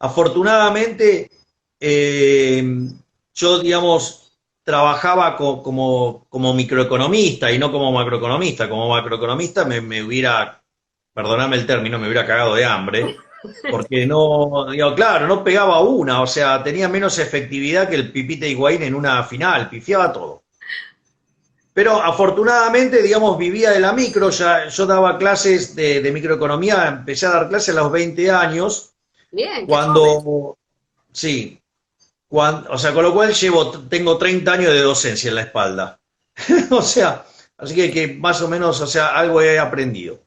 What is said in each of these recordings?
Afortunadamente, eh, yo, digamos, trabajaba como microeconomista y no como macroeconomista. Como macroeconomista me hubiera, perdoname el término, me hubiera cagado de hambre, porque no, digo, claro, no pegaba una, o sea, tenía menos efectividad que el Pipita Higuaín en una final, pifiaba todo. Pero afortunadamente, digamos, vivía de la micro, ya, yo daba clases de microeconomía, empecé a dar clases a los 20 años, Bien, qué joven. cuando, sí, o sea, con lo cual tengo 30 años de docencia en la espalda. O sea, así que más o menos, o sea, algo he aprendido.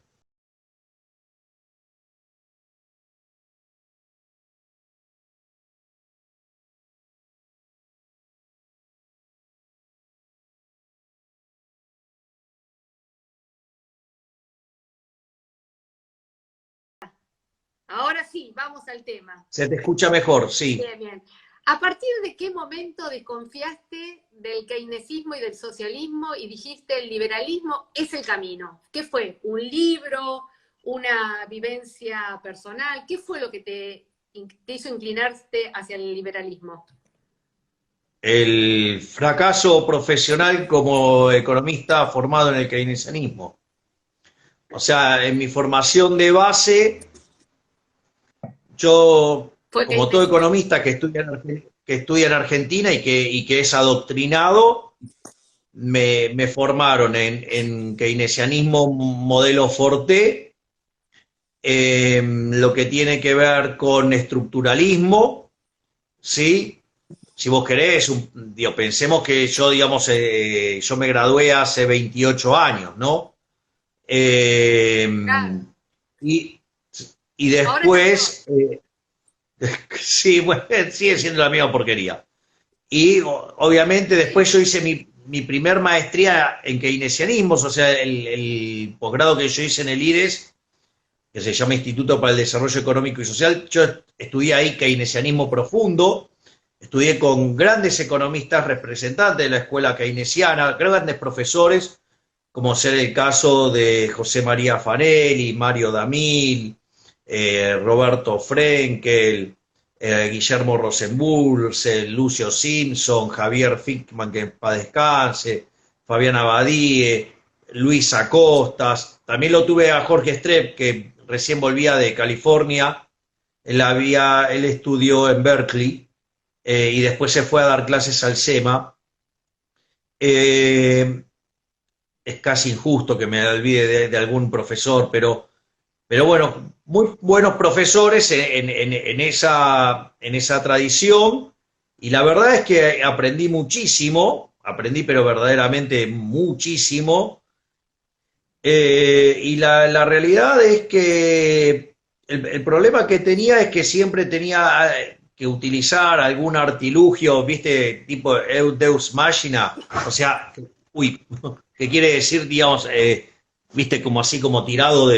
Ahora sí, vamos al tema. Se te escucha mejor, sí. Bien, bien. ¿A partir de qué momento desconfiaste del keynesismo y del socialismo y dijiste el liberalismo es el camino? ¿Qué fue? ¿Un libro? ¿Una vivencia personal? ¿Qué fue lo que te hizo inclinarte hacia el liberalismo? El fracaso profesional como economista formado en el keynesianismo. O sea, en mi formación de base, yo, Fue como todo keynesismo. economista que estudia en Argentina y que es adoctrinado, me formaron en keynesianismo modelo Forte, lo que tiene que ver con estructuralismo, ¿sí? Si vos querés, digo, pensemos que yo, digamos, yo me gradué hace 28 años, ¿no? Eh, Claro. y, y Ahora ya no. después, sí, bueno, sigue siendo la misma porquería. Y obviamente Sí. después yo hice mi primer maestría en keynesianismos, o sea, el posgrado que yo hice en el IDES, que se llama Instituto para el Desarrollo Económico y Social. Yo estudié ahí keynesianismo profundo, estudié con grandes economistas representantes de la escuela keynesiana, grandes profesores, como ser el caso de José María Fanelli, Mario Damil, Roberto Frenkel, Guillermo Rosenburg, Lucio Simpson, Javier Fickman, que en paz descanse, Fabián Abadie, Luis Acostas. También lo tuve a Jorge Strepp, que recién volvía de California. Él estudió en Berkeley y después se fue a dar clases al SEMA. Eh, es casi injusto que me olvide de algún profesor, pero bueno, muy buenos profesores en esa tradición, y la verdad es que aprendí muchísimo, aprendí pero verdaderamente muchísimo, y la realidad es que el problema que tenía es que siempre tenía que utilizar algún artilugio, viste, tipo Deus Machina, o sea, uy, que quiere decir, digamos, viste, como así como tirado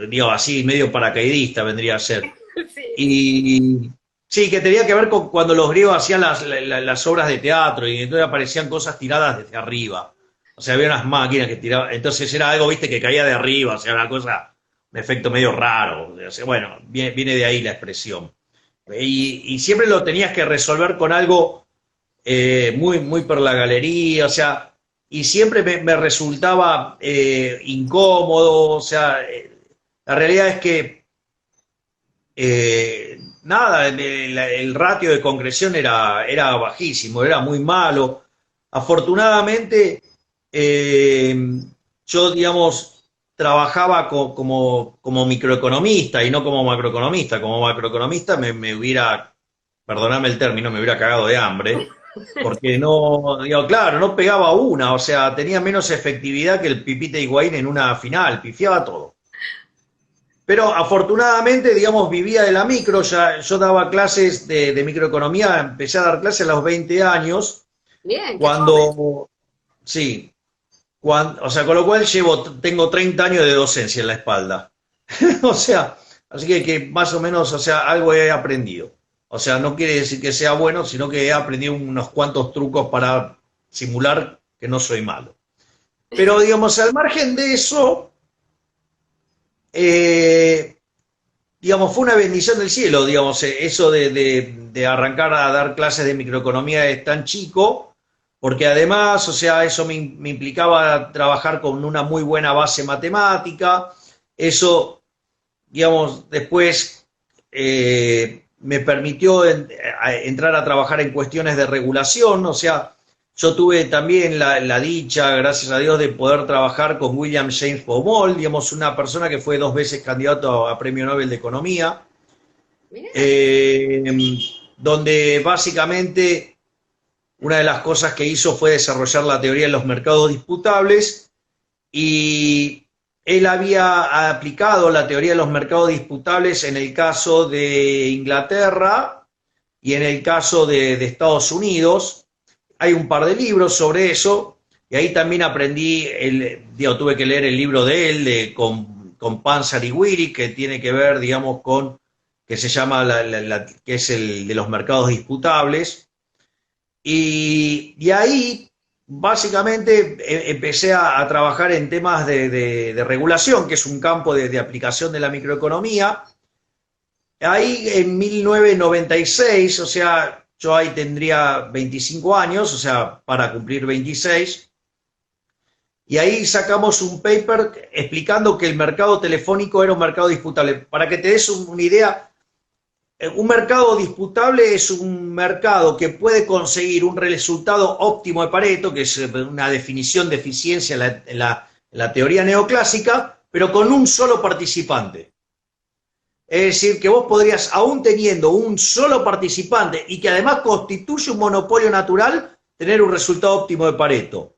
digo, así medio paracaidista vendría a ser. Sí. Y sí, que tenía que ver con cuando los griegos hacían las obras de teatro y entonces aparecían cosas tiradas desde arriba. O sea, había unas máquinas que tiraban, entonces era algo, viste, que caía de arriba, o sea, una cosa, un efecto medio raro. O sea, bueno, viene de ahí la expresión. Y siempre lo tenías que resolver con algo muy por la galería, o sea, y siempre me resultaba incómodo, o sea, la realidad es que nada, el ratio de concreción era bajísimo, era muy malo. Afortunadamente, eh, yo, digamos, trabajaba como microeconomista y no como macroeconomista. Como macroeconomista me hubiera, perdoname el término, me hubiera cagado de hambre, porque no, digo, claro, no pegaba una, o sea, tenía menos efectividad que el Pipita Higuaín en una final, pifiaba todo. Pero afortunadamente, digamos, vivía de la micro, ya, yo daba clases de microeconomía, empecé a dar clases a los 20 años, Bien, qué joven. cuando, sí, o sea, con lo cual tengo 30 años de docencia en la espalda. O sea, así que más o menos, o sea, algo he aprendido. O sea, no quiere decir que sea bueno, sino que he aprendido unos cuantos trucos para simular que no soy malo. Pero digamos, al margen de eso, eh, digamos, fue una bendición del cielo, digamos, eso de arrancar a dar clases de microeconomía es tan chico, porque además, o sea, eso me implicaba trabajar con una muy buena base matemática, eso, digamos, después me permitió entrar a trabajar en cuestiones de regulación, o sea, yo tuve también la dicha, gracias a Dios, de poder trabajar con William James Baumol, digamos, una persona que fue 2 veces candidato a Premio Nobel de Economía, eh, donde básicamente una de las cosas que hizo fue desarrollar la teoría de los mercados disputables y él había aplicado la teoría de los mercados disputables en el caso de Inglaterra y en el caso de Estados Unidos. Hay un par de libros sobre eso, y ahí también aprendí, tuve que leer el libro de él, con Panzer y Weary, que tiene que ver, digamos, que se llama, que es el de los mercados disputables, y ahí básicamente empecé a trabajar en temas de regulación, que es un campo de aplicación de la microeconomía. Ahí en 1996, o sea, yo ahí tendría 25 años, o sea, para cumplir 26, y ahí sacamos un paper explicando que el mercado telefónico era un mercado disputable. Para que te des una idea, un mercado disputable es un mercado que puede conseguir un resultado óptimo de Pareto, que es una definición de eficiencia en la teoría neoclásica, pero con un solo participante. Es decir, que vos podrías, aún teniendo un solo participante y que además constituye un monopolio natural, tener un resultado óptimo de Pareto.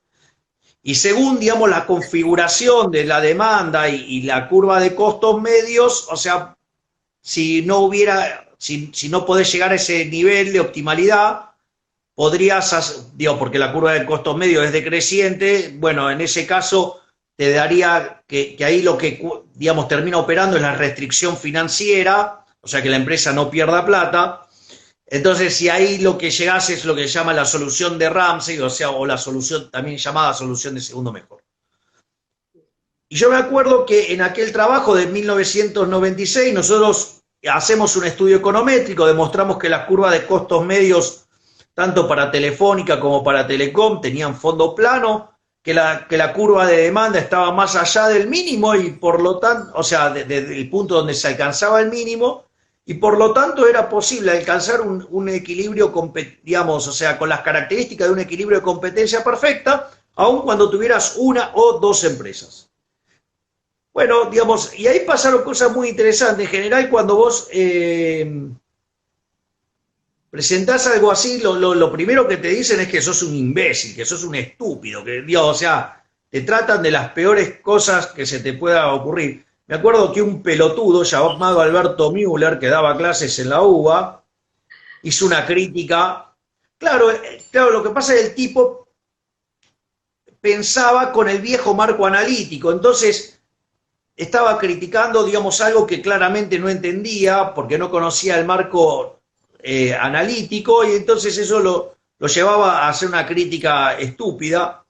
Y según, digamos, la configuración de la demanda y la curva de costos medios, o sea, si no podés llegar a ese nivel de optimalidad, podrías, digo, porque la curva de costos medios es decreciente, bueno, en ese caso te daría que ahí lo que, digamos, termina operando es la restricción financiera, o sea, que la empresa no pierda plata. Entonces, si ahí lo que llegás es lo que se llama la solución de Ramsey, o sea, o la solución también llamada solución de segundo mejor. Y yo me acuerdo que en aquel trabajo de 1996 nosotros hacemos un estudio econométrico, demostramos que las curvas de costos medios, tanto para Telefónica como para Telecom, tenían fondo plano, que la curva de demanda estaba más allá del mínimo y por lo tanto, o sea, desde el punto donde se alcanzaba el mínimo, y por lo tanto era posible alcanzar un equilibrio, digamos, o sea, con las características de un equilibrio de competencia perfecta, aun cuando tuvieras una o dos empresas. Bueno, digamos, y ahí pasaron cosas muy interesantes. En general, cuando vos presentás algo así, lo primero que te dicen es que sos un imbécil, que sos un estúpido, que, Dios, o sea, te tratan de las peores cosas que se te pueda ocurrir. Me acuerdo que un pelotudo llamado Alberto Müller, que daba clases en la UBA, hizo una crítica. Claro, lo que pasa es que el tipo pensaba con el viejo marco analítico, entonces estaba criticando, digamos, algo que claramente no entendía, porque no conocía el marco analítico, y entonces eso lo llevaba a hacer una crítica estúpida.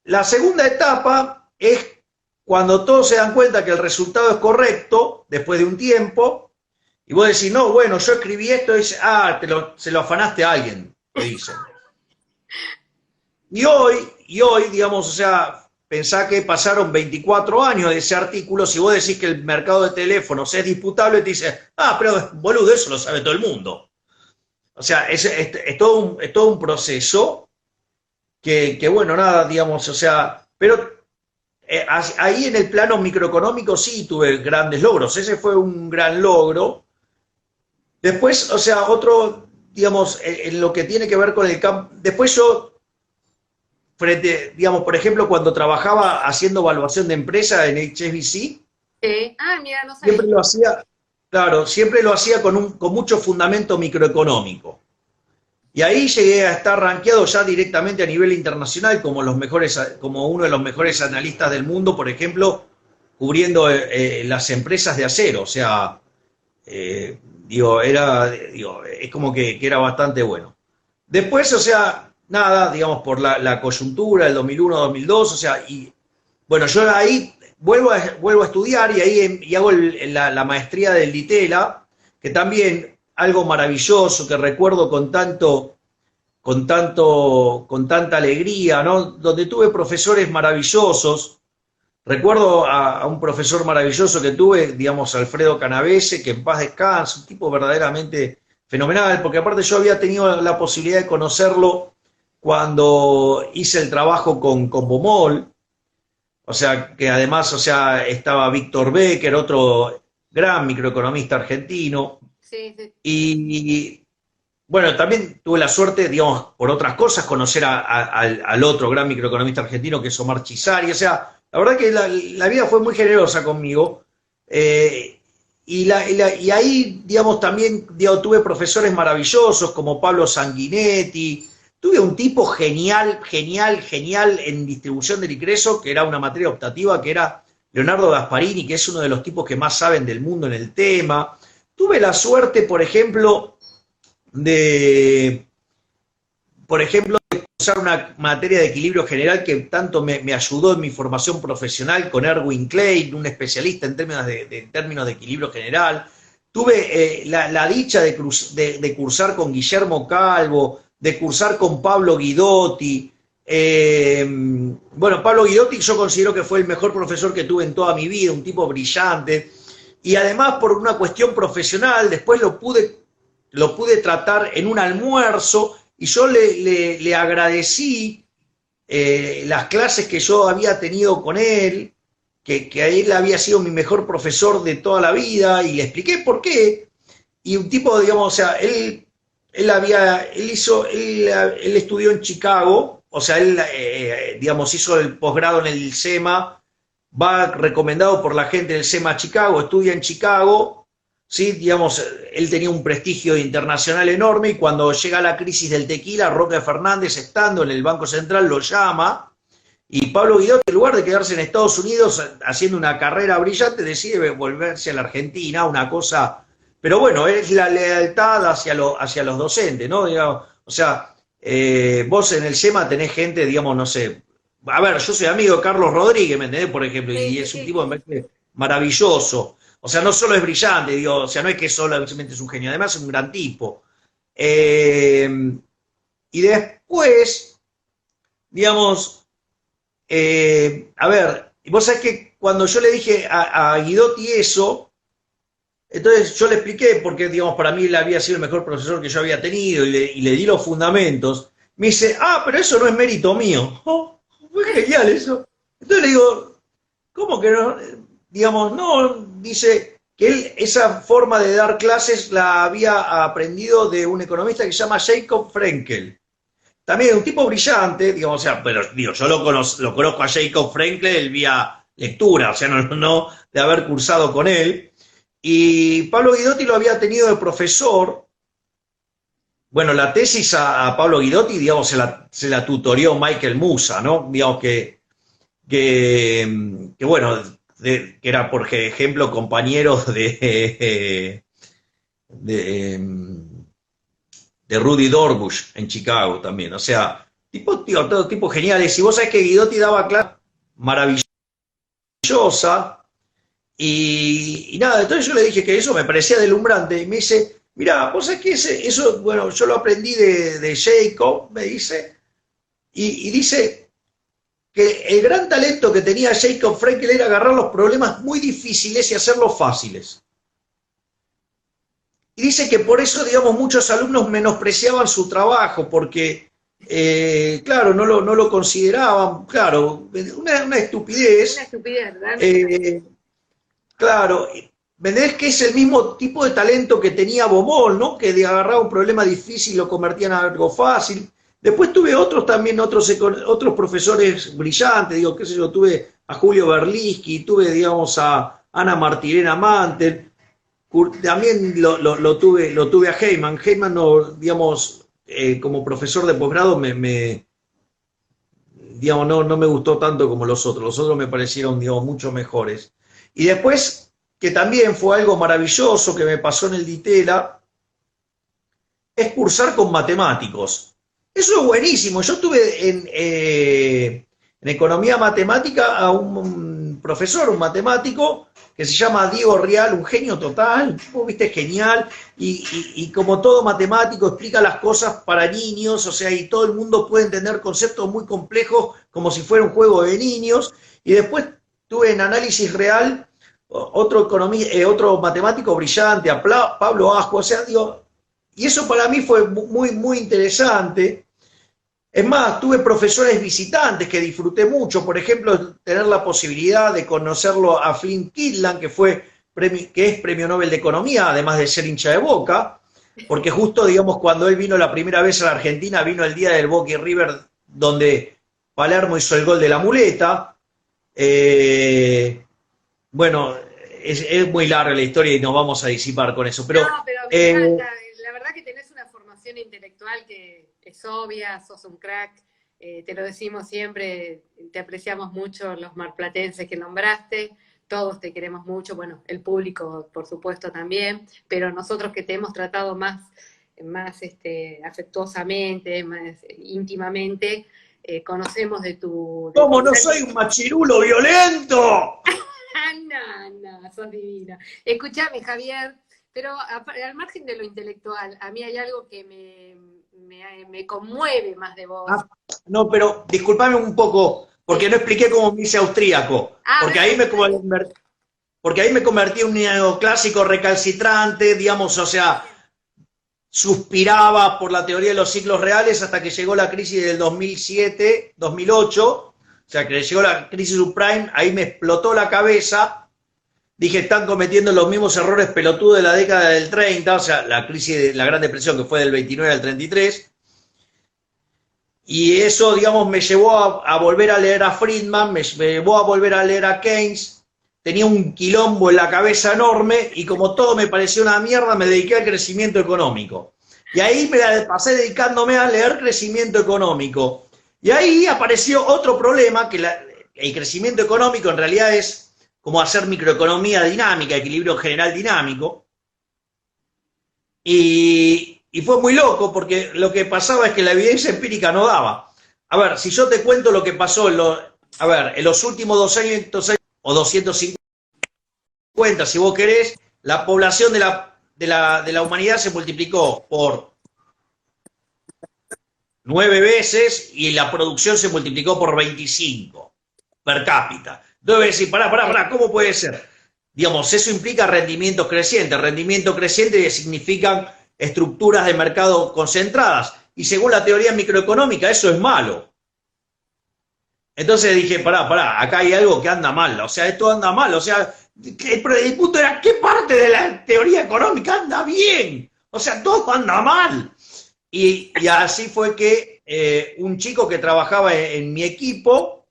La segunda etapa es cuando todos se dan cuenta que el resultado es correcto, después de un tiempo, y vos decís, no, bueno, yo escribí esto, y dice, se lo afanaste a alguien, te dicen. Y hoy, digamos, o sea, pensá que pasaron 24 años de ese artículo. Si vos decís que el mercado de teléfonos es disputable, te dice, pero boludo, eso lo sabe todo el mundo. O sea, es todo un proceso que, bueno, nada, digamos, o sea, pero ahí en el plano microeconómico sí tuve grandes logros. Ese fue un gran logro. Después, o sea, otro, digamos, en lo que tiene que ver con el campo, después yo, digamos, por ejemplo, cuando trabajaba haciendo evaluación de empresa en HSBC, mira, no sabía. siempre lo hacía, claro, siempre lo hacía con mucho fundamento microeconómico. Y ahí llegué a estar rankeado ya directamente a nivel internacional como uno de los mejores analistas del mundo, por ejemplo, cubriendo las empresas de acero. O sea, es como que era bastante bueno. Después, o sea, nada, digamos, por la coyuntura del 2001-2002, o sea, y bueno, yo ahí vuelvo a estudiar y ahí y hago la maestría del Ditela, que también algo maravilloso que recuerdo con tanta alegría, ¿no? Donde tuve profesores maravillosos. Recuerdo a un profesor maravilloso que tuve, digamos, Alfredo Canavese, que en paz descanse, un tipo verdaderamente fenomenal, porque aparte yo había tenido la posibilidad de conocerlo cuando hice el trabajo con Bomol, o sea, que además, o sea, estaba Víctor Becker, otro gran microeconomista argentino, Sí, sí. y bueno, también tuve la suerte, digamos, por otras cosas, conocer al otro gran microeconomista argentino que es Omar Chisari. O sea, la verdad que la vida fue muy generosa conmigo. Y ahí, digamos, también tuve profesores maravillosos como Pablo Sanguinetti. Tuve un tipo genial, genial, genial en distribución del ingreso, que era una materia optativa, que era Leonardo Gasparini, que es uno de los tipos que más saben del mundo en el tema. Tuve la suerte, por ejemplo, de usar una materia de equilibrio general que tanto me ayudó en mi formación profesional con Erwin Klein, un especialista en términos de equilibrio general. Tuve la dicha de cursar con Guillermo Calvo, de cursar con Pablo Guidotti. Bueno, Pablo Guidotti yo considero que fue el mejor profesor que tuve en toda mi vida, un tipo brillante. Y además por una cuestión profesional, después lo pude tratar en un almuerzo y yo le agradecí las clases que yo había tenido con él, que él había sido mi mejor profesor de toda la vida, y le expliqué por qué. Y un tipo, digamos, o sea, él estudió en Chicago, o sea, él, digamos, hizo el posgrado en el SEMA, va recomendado por la gente del SEMA Chicago, estudia en Chicago. Sí, digamos, él tenía un prestigio internacional enorme y cuando llega la crisis del tequila, Roque Fernández, estando en el Banco Central, lo llama y Pablo Guidotti, en lugar de quedarse en Estados Unidos haciendo una carrera brillante, decide volverse a la Argentina, una cosa... Pero bueno, es la lealtad hacia los docentes, ¿no? Digamos, o sea, vos en el SEMA tenés gente, digamos, no sé... A ver, yo soy amigo de Carlos Rodríguez, ¿me entendés? Por ejemplo, y es un tipo maravilloso. O sea, no solo es brillante, digo, o sea, no es que solamente es un genio, además es un gran tipo. Y después, digamos, a ver, vos sabés que cuando yo le dije a Guidotti eso, entonces yo le expliqué, porque, digamos, para mí él había sido el mejor profesor que yo había tenido, y le di los fundamentos. Me dice, pero eso no es mérito mío. Oh, fue genial eso. Entonces le digo, ¿cómo que no? Digamos, no, dice que él esa forma de dar clases la había aprendido de un economista que se llama Jacob Frenkel. También un tipo brillante, digamos, o sea, pero digo, yo lo conozco a Jacob Frenkel vía lectura, o sea, no de haber cursado con él. Y Pablo Guidotti lo había tenido de profesor. Bueno, la tesis a Pablo Guidotti, digamos, se la tutorió Michael Musa, ¿no? Digamos que bueno, que era, por ejemplo, compañero de Rudy Dorbush en Chicago también. O sea, todo tipo geniales. Y vos sabés que Guidotti daba clase maravillosa. Y nada, entonces yo le dije que eso me parecía deslumbrante. Y me dice, mirá, vos sabés que eso, bueno, yo lo aprendí de Jacob, me dice. Y dice que el gran talento que tenía Jacob Frenkel era agarrar los problemas muy difíciles y hacerlos fáciles. Y dice que por eso, digamos, muchos alumnos menospreciaban su trabajo, porque, claro, no lo consideraban, claro, una estupidez. Una estupidez, realmente. Claro, ¿entendés que es el mismo tipo de talento que tenía Bomol, ¿no? Que de agarrar un problema difícil lo convertía en algo fácil. Después tuve otros profesores brillantes, digo, qué sé yo, tuve a Julio Berlisky, tuve, digamos, a Ana Martirena Mantel, también lo tuve a Heyman. Heyman, no, digamos, como profesor de posgrado, digamos, no me gustó tanto como los otros me parecieron, digamos, mucho mejores. Y después, que también fue algo maravilloso que me pasó en el Ditela, es cursar con matemáticos. Eso es buenísimo. Yo tuve en economía matemática a un profesor, un matemático, que se llama Diego Rial, un genio total, vos viste, genial, y como todo matemático explica las cosas para niños, o sea, y todo el mundo puede entender conceptos muy complejos como si fuera un juego de niños, y después tuve en análisis real otro matemático brillante, a Pablo Ajo, o sea, digo, y eso para mí fue muy interesante. Es más, tuve profesores visitantes que disfruté mucho, por ejemplo, tener la posibilidad de conocerlo a Flynn Kidland, que es premio Nobel de Economía, además de ser hincha de Boca, porque justo, digamos, cuando él vino la primera vez a la Argentina, vino el día del Boca y River, donde Palermo hizo el gol de la muleta. Bueno, es muy larga la historia y nos vamos a disipar con eso, pero... No, pero me encanta. La verdad que tenés una formación intelectual que es obvia, sos un crack, te lo decimos siempre, te apreciamos mucho los marplatenses que nombraste, todos te queremos mucho, bueno, el público por supuesto también, pero nosotros que te hemos tratado más afectuosamente, más íntimamente, conocemos de ¿Cómo tu no soy un machirulo violento? no, sos divina. Escúchame, Javier, pero al margen de lo intelectual, a mí hay algo que me conmueve más de vos. Ah, no, pero discúlpame un poco, porque no expliqué cómo me hice austríaco, Ah, porque ahí me convertí en un neoclásico recalcitrante, digamos, o sea, suspiraba por la teoría de los ciclos reales hasta que llegó la crisis del 2007, 2008, o sea, que llegó la crisis subprime, ahí me explotó la cabeza, dije, están cometiendo los mismos errores pelotudos de la década del 30, o sea, la crisis de la Gran Depresión que fue del 29 al 33, y eso, digamos, me llevó a volver a leer a Friedman, me llevó a volver a leer a Keynes, tenía un quilombo en la cabeza enorme y como todo me pareció una mierda, me dediqué al crecimiento económico. Y ahí me la pasé dedicándome a leer crecimiento económico. Y ahí apareció otro problema, que el crecimiento económico en realidad es como hacer microeconomía dinámica, equilibrio general dinámico. Y fue muy loco porque lo que pasaba es que la evidencia empírica no daba. A ver, si yo te cuento lo que pasó en los últimos 200 años o 250, si vos querés, la población de la humanidad se multiplicó por 9 veces y la producción se multiplicó por 25 per cápita. Entonces decir, pará, ¿cómo puede ser? Digamos, eso implica rendimientos crecientes. Rendimientos crecientes significan estructuras de mercado concentradas. Y según la teoría microeconómica, eso es malo. Entonces dije, pará, acá hay algo que anda mal. O sea, esto anda mal. O sea, el punto era, ¿qué parte de la teoría económica anda bien? O sea, todo anda mal. Y así fue que un chico que trabajaba en mi equipo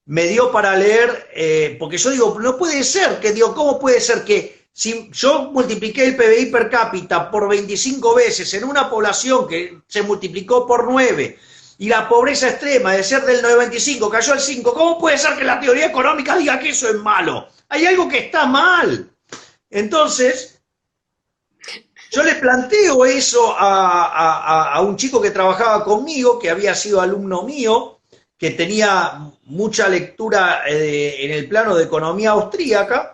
me dio para leer, porque yo digo, no puede ser, ¿cómo puede ser que si yo multipliqué el PBI per cápita por 25 veces en una población que se multiplicó por 9 y la pobreza extrema de ser del 95 cayó al 5, ¿cómo puede ser que la teoría económica diga que eso es malo? Hay algo que está mal. Entonces, yo le planteo eso a un chico que trabajaba conmigo, que había sido alumno mío, que tenía mucha lectura en el plano de economía austríaca,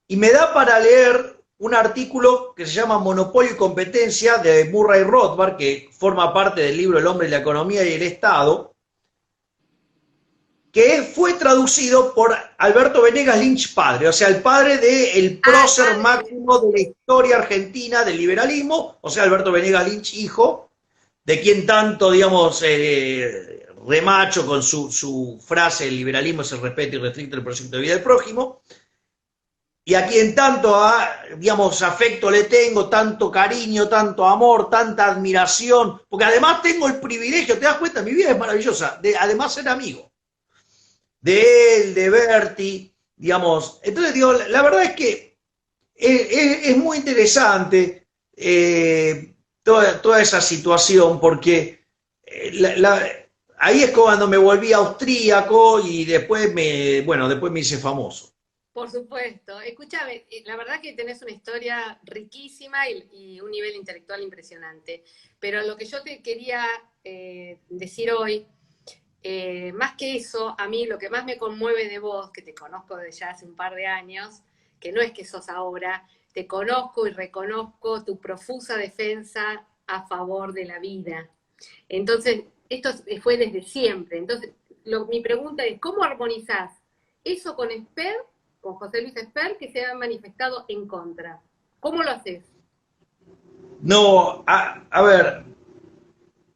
y me da para leer un artículo que se llama Monopolio y Competencia de Murray Rothbard, que forma parte del libro El hombre, la economía y el Estado, que fue traducido por Alberto Venegas Lynch padre, o sea, el padre del prócer máximo de la historia argentina del liberalismo, o sea, Alberto Venegas Lynch hijo, de quien tanto, digamos, remacho con su frase, el liberalismo es el respeto irrestricto del proyecto de vida del prójimo, y a quien tanto, digamos, afecto le tengo, tanto cariño, tanto amor, tanta admiración, porque además tengo el privilegio, ¿te das cuenta? Mi vida es maravillosa, de además ser amigo de él, de Berti, digamos. Entonces, digo, la verdad es que es muy interesante toda esa situación, porque ahí es cuando me volví austríaco y después después me hice famoso. Por supuesto. Escúchame, la verdad que tenés una historia riquísima y un nivel intelectual impresionante. Pero lo que yo te quería decir hoy más que eso, a mí lo que más me conmueve de vos, que te conozco desde ya hace un par de años, que no es que sos ahora, te conozco y reconozco tu profusa defensa a favor de la vida. Entonces, esto fue desde siempre. Entonces, mi pregunta es, ¿cómo armonizás eso con Esper, con José Luis Esper, que se ha manifestado en contra? ¿Cómo lo haces? No, a ver,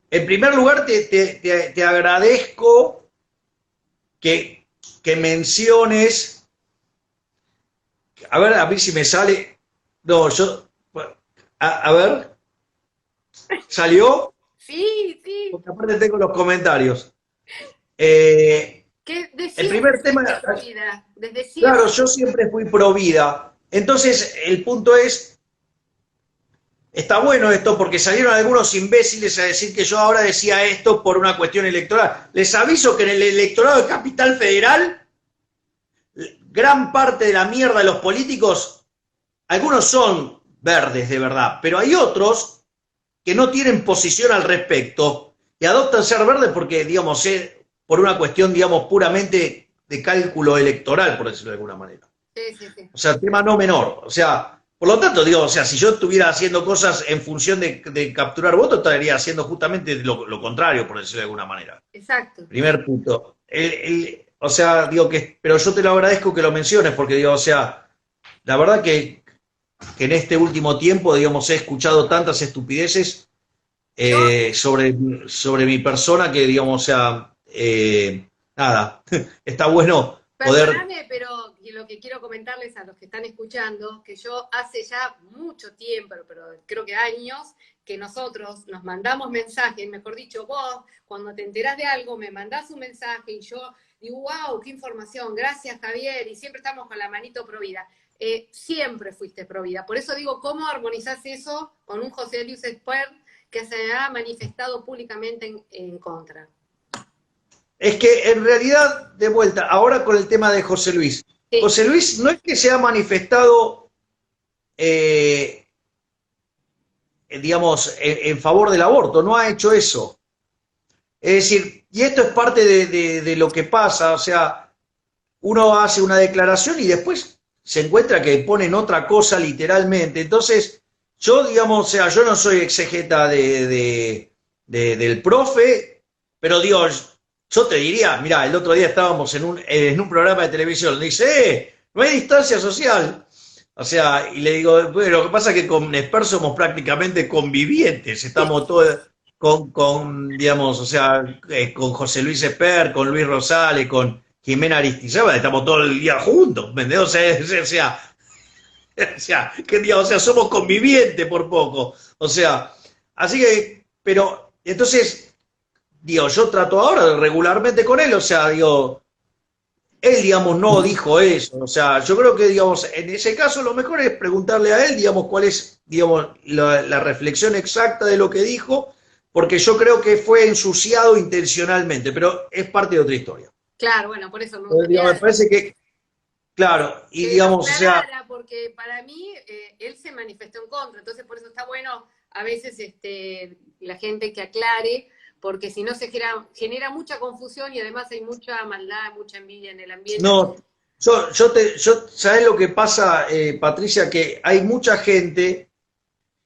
en primer lugar te agradezco que menciones, a ver, a ver si me sale, no, a ver, ¿salió? Sí, sí. Porque aparte tengo los comentarios. Que de El siempre primer tema, fuiste pro vida, desde claro, siempre. yo siempre fui pro vida. Entonces, el punto es, está bueno esto porque salieron algunos imbéciles a decir que yo ahora decía esto por una cuestión electoral. Les aviso que en el electorado de Capital Federal, gran parte de la mierda de los políticos, algunos son verdes de verdad, pero hay otros que no tienen posición al respecto y adoptan ser verdes porque, digamos, por una cuestión, digamos, puramente de cálculo electoral, por decirlo de alguna manera. Sí, sí, sí. O sea, tema no menor. O sea, por lo tanto, digo, o sea, si yo estuviera haciendo cosas en función de capturar votos, estaría haciendo justamente lo contrario, por decirlo de alguna manera. Exacto. Primer punto. O sea, digo pero yo te lo agradezco que lo menciones, porque digo, o sea, la verdad que en este último tiempo, digamos, he escuchado tantas estupideces Yo, sobre mi persona que, digamos, o sea, nada, está bueno poder. perdóname, pero lo que quiero comentarles a los que están escuchando, que yo hace ya mucho tiempo, pero creo que años, que nosotros nos mandamos mensajes, mejor dicho, vos, cuando te enterás de algo, me mandás un mensaje y yo digo, wow, qué información, gracias Javier, y siempre estamos con la manito pro vida. Siempre fuiste pro vida. Por eso digo, ¿cómo armonizás eso con un José Luis Espert que se ha manifestado públicamente en contra? Es que en realidad, de vuelta, ahora con el tema de José Luis. Sí. José Luis no es que se ha manifestado, digamos, en favor del aborto, no ha hecho eso. Es decir, y esto es parte de lo que pasa, o sea, uno hace una declaración y después se encuentra que ponen otra cosa literalmente. Entonces, yo, digamos, o sea, yo no soy exegeta del profe, pero Dios, yo te diría, mira, el otro día estábamos en un programa de televisión, dice, no hay distancia social. O sea, y le digo, bueno, lo que pasa es que con Esper somos prácticamente convivientes, estamos todos digamos, o sea, con José Luis Esper, con Luis Rosales, con Jimena Aristizábal, estamos todo el día juntos, ¿me entendés? Que digamos, o sea, somos convivientes por poco. O sea, así que, pero, entonces, digo, yo trato ahora regularmente con él, o sea, digo, él, digamos, no dijo eso, o sea, yo creo que, digamos, en ese caso lo mejor es preguntarle a él, digamos, cuál es, digamos, la reflexión exacta de lo que dijo, porque yo creo que fue ensuciado intencionalmente, pero es parte de otra historia. Claro, bueno, por eso me Entonces, digamos, me gustaría parece que, claro, y que lo digamos, o sea, aclarara, porque para mí él se manifestó en contra, entonces por eso está bueno a veces la gente que aclare, porque si no se genera mucha confusión y además hay mucha maldad, mucha envidia en el ambiente. no, ¿sabés lo que pasa, Patricia? Que hay mucha gente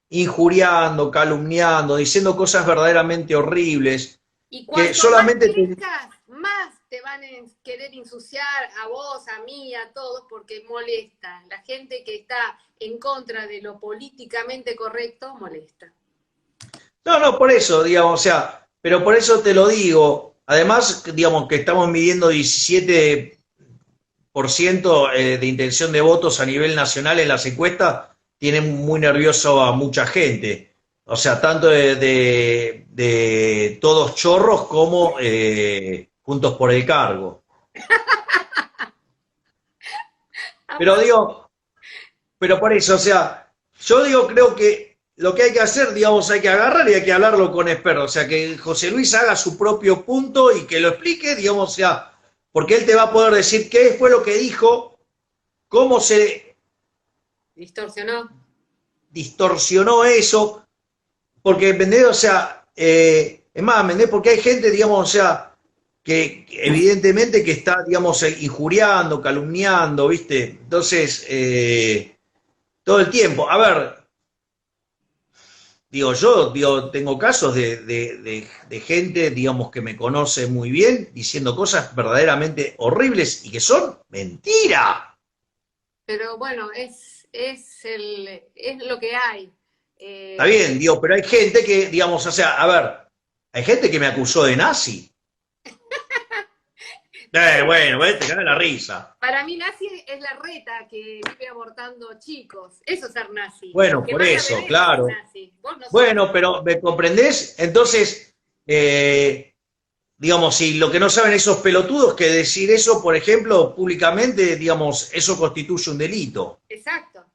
injuriando, calumniando, diciendo cosas verdaderamente horribles, Y que cuanto más solamente crezcas, más te van a querer ensuciar a vos, a mí, a todos, porque molesta. La gente que está en contra de lo políticamente correcto molesta. No, no, por eso, digamos, o sea, pero por eso te lo digo. Además, digamos que estamos midiendo 17% de intención de votos a nivel nacional en las encuestas, tiene muy nervioso a mucha gente. O sea, tanto de todos chorros como Juntos por el Cargo. Pero digo, pero por eso, o sea, yo digo, creo que lo que hay que hacer, digamos, hay que agarrar y hay que hablarlo con expertos. O sea, que José Luis haga su propio punto y que lo explique, digamos, o sea, porque él te va a poder decir qué fue lo que dijo, cómo se Distorsionó. distorsionó eso, porque, ¿entendés? O sea, es más, ¿entendés? Porque hay gente, digamos, o sea, que evidentemente que está, digamos, injuriando, calumniando, ¿viste? Entonces, todo el tiempo. A ver, digo, yo digo, tengo casos de gente, digamos, que me conoce muy bien, diciendo cosas verdaderamente horribles y que son mentira. Pero bueno, es lo que hay. Está bien, digo, pero hay gente que, digamos, o sea, a ver, hay gente que me acusó de nazi. Bueno, te cae la risa. Para mí nazi es la reta que vive abortando chicos. Eso es ser nazi. Bueno, Que por mata eso, bebés claro. es nazi. Vos no sos Bueno, nazi. pero ¿me comprendés? Entonces, digamos, si lo que no saben esos pelotudos que decir eso, por ejemplo, públicamente, digamos, eso constituye un delito. Exacto.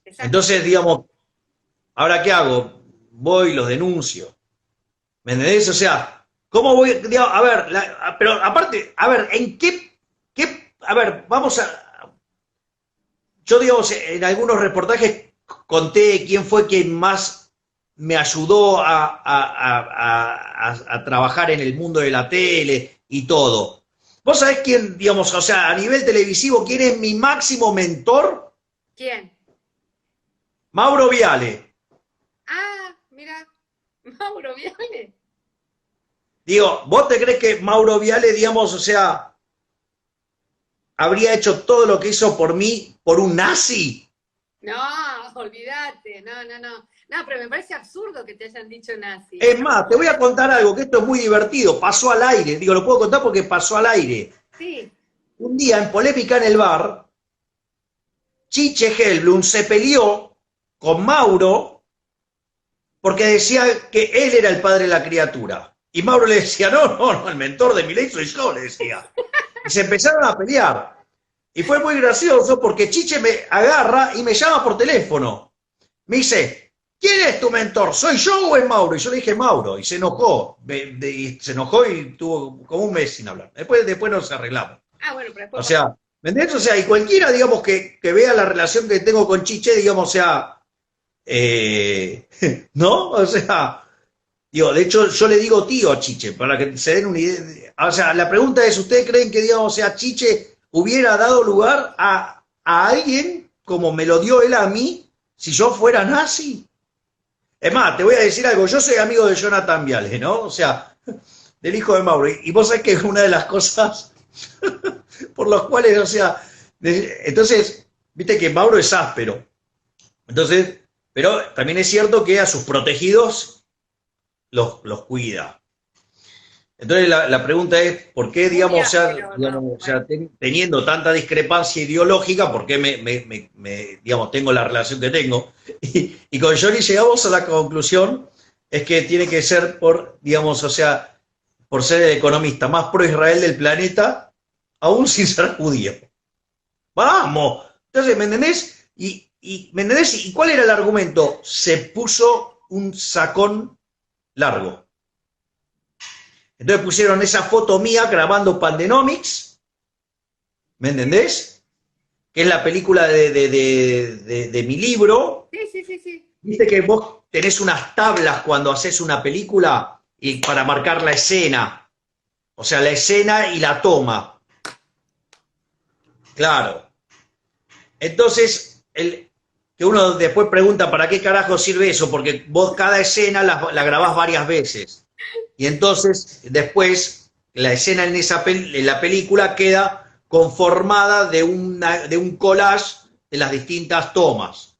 Exacto. Entonces, digamos, ¿ahora qué hago? Voy y los denuncio. ¿Me entendés? O sea, ¿cómo voy? Digamos, a ver, pero aparte, a ver, ¿en qué? A ver, vamos a. Yo, digamos, en algunos reportajes conté quién fue quien más me ayudó a trabajar en el mundo de la tele y todo. ¿Vos sabés quién, digamos, o sea, a nivel televisivo, quién es mi máximo mentor? ¿Quién? Mauro Viale. Ah, mira, Mauro Viale. Digo, ¿vos te crees que Mauro Viale, digamos, o sea, habría hecho todo lo que hizo por mí por un nazi? No, olvídate, no, no, no. No, pero me parece absurdo que te hayan dicho nazi. Es más, te voy a contar algo, que esto es muy divertido, pasó al aire, digo, lo puedo contar porque pasó al aire. Sí. Un día en Polémica en el Bar, Chiche Helblum se peleó con Mauro porque decía que él era el padre de la criatura. Y Mauro le decía, no, no, no, el mentor de Milei soy yo, le decía. Y se empezaron a pelear. Y fue muy gracioso porque Chiche me agarra y me llama por teléfono. Me dice, ¿quién es tu mentor? ¿Soy yo o es Mauro? Y yo le dije Mauro. Y se enojó. Se enojó y tuvo como un mes sin hablar. Después nos arreglamos. Ah, bueno, pero O después sea, ¿me entiendes? O sea, y cualquiera, digamos, que vea la relación que tengo con Chiche, digamos, o sea, ¿no? O sea, digo, de hecho, yo le digo tío a Chiche, para que se den una idea. O sea, la pregunta es, ¿ustedes creen que, digamos, o sea, Chiche hubiera dado lugar a alguien como me lo dio él a mí si yo fuera nazi? Es más, te voy a decir algo, yo soy amigo de Jonathan Viale, ¿no? O sea, del hijo de Mauro. Y vos sabés que es una de las cosas por las cuales, o sea, entonces, viste que Mauro es áspero. Entonces, pero también es cierto que a sus protegidos los cuida. Entonces la pregunta es, ¿por qué, digamos, no, teniendo tanta discrepancia ideológica, por qué digamos, tengo la relación que tengo? Y con Johnny llegamos a la conclusión, es que tiene que ser por, digamos, o sea, por ser el economista más pro-Israel del planeta, aún sin ser judío. ¡Vamos! Entonces, ¿me entendés? ¿Me entendés? ¿Y cuál era el argumento? Se puso un sacón largo. Entonces pusieron esa foto mía grabando Pandenomics, ¿me entendés? Que es la película de mi libro. Sí. Viste que vos tenés unas tablas cuando haces una película y para marcar la escena. O sea, la escena y la toma. Claro. Entonces, que uno después pregunta, ¿para qué carajo sirve eso? Porque vos cada escena la grabás varias veces. Y entonces, después, la escena en la película queda conformada de un collage de las distintas tomas.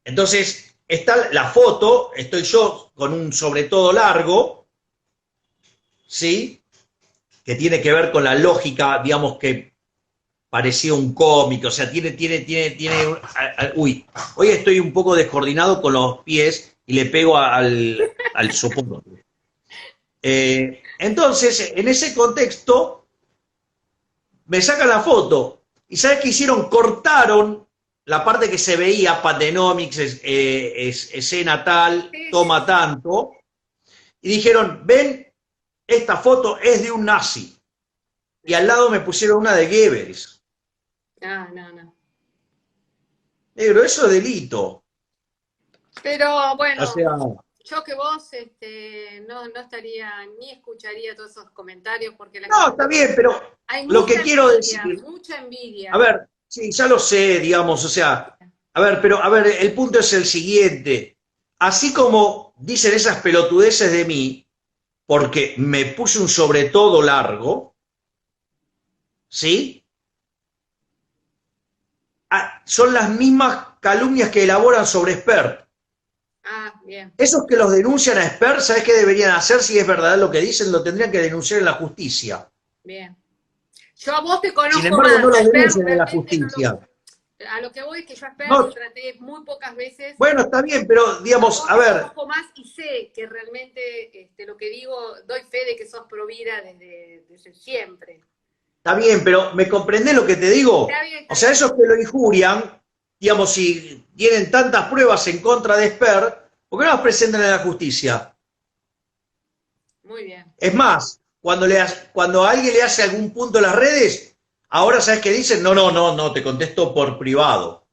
Entonces, está la foto, estoy yo con un sobre todo largo, ¿sí? Que tiene que ver con la lógica, digamos, que parecía un cómic, o sea, tiene, uy, hoy estoy un poco descoordinado con los pies y le pego al soporte. Entonces, en ese contexto, me sacan la foto y ¿sabes qué hicieron? Cortaron la parte que se veía, Pandenomics, escena tal, toma tanto, y dijeron, ven, esta foto es de un nazi. Y al lado me pusieron una de Goebbels. No. Negro, eso es delito. Pero bueno, O sea, Yo que vos no estaría ni escucharía todos esos comentarios porque No, está bien, pero hay lo que quiero decir, mucha envidia. a ver, sí, ya lo sé, digamos, o sea, a ver, pero a ver, el punto es el siguiente. Así como dicen esas pelotudeces de mí, porque me puse un sobre todo largo, ¿sí? Son las mismas calumnias que elaboran sobre Spert. Ah, bien. Esos que los denuncian a Spert, ¿sabes qué deberían hacer si es verdad lo que dicen? Lo tendrían que denunciar en la justicia. Bien. Yo a vos te Sin conozco embargo, más, no a los Spert denuncian en la realmente no justicia. a lo que voy es que yo a Spert lo No, traté muy pocas veces. bueno, está bien, pero A digamos, vos a te ver, conozco más y sé que realmente lo que digo, doy fe de que sos pro vida desde siempre. está bien, pero ¿me comprendés lo que te Está digo? bien, está O sea, bien. esos que lo injurian, digamos, si tienen tantas pruebas en contra de Spert, ¿por qué no las presentan en la justicia? Muy bien. Es más, cuando a alguien le hace algún punto en las redes, ahora sabes qué dicen, no, no, no, no, te contesto por privado.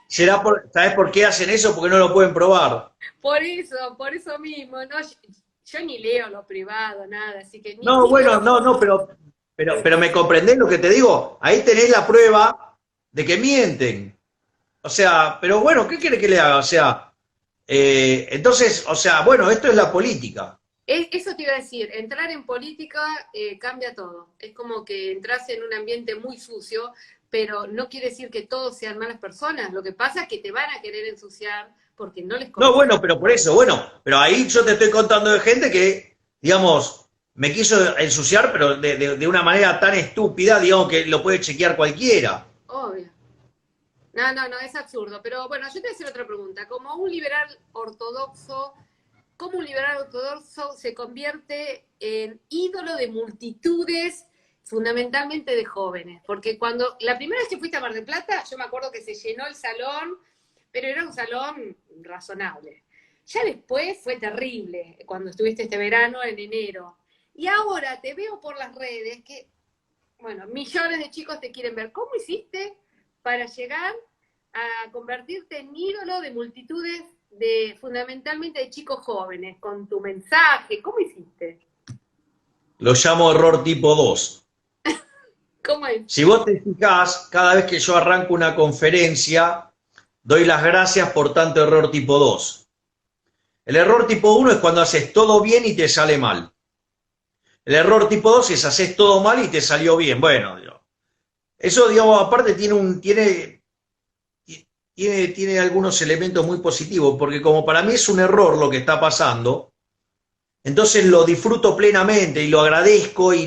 ¿Sabes por qué hacen eso? Porque no lo pueden probar. Por eso mismo, ¿no? Yo ni leo lo privado, nada, así que No, ni lo bueno, no, no, pero me comprendés lo que te digo. Ahí tenés la prueba de que mienten. O sea, pero bueno, ¿qué quiere que le haga? O sea, entonces, o sea, bueno, esto es la política. Eso te iba a decir, entrar en política cambia todo. Es como que entras en un ambiente muy sucio, pero no quiere decir que todos sean malas personas. Lo que pasa es que te van a querer ensuciar porque no les No, conviene. bueno, pero por eso, bueno, pero ahí yo te estoy contando de gente que, digamos, me quiso ensuciar, pero de una manera tan estúpida, digamos, que lo puede chequear cualquiera. Obvio. No, no, no, es absurdo. Pero bueno, yo te voy a hacer otra pregunta. Como un liberal ortodoxo, ¿cómo un liberal ortodoxo se convierte en ídolo de multitudes, fundamentalmente de jóvenes? Porque cuando la primera vez que fuiste a Mar del Plata, yo me acuerdo que se llenó el salón, pero era un salón razonable. Ya después fue terrible cuando estuviste este verano en enero. Y ahora te veo por las redes que, bueno, millones de chicos te quieren ver. ¿Cómo hiciste para llegar a convertirte en ídolo de multitudes fundamentalmente de chicos jóvenes, con tu mensaje? ¿Cómo hiciste? Lo llamo error tipo 2. ¿Cómo es? Si vos te fijás, cada vez que yo arranco una conferencia, doy las gracias por tanto error tipo 2. El error tipo 1 es cuando haces todo bien y te sale mal. El error tipo 2 es haces todo mal y te salió bien. Bueno, eso, digamos, aparte tiene algunos elementos muy positivos, porque como para mí es un error lo que está pasando, entonces lo disfruto plenamente y lo agradezco y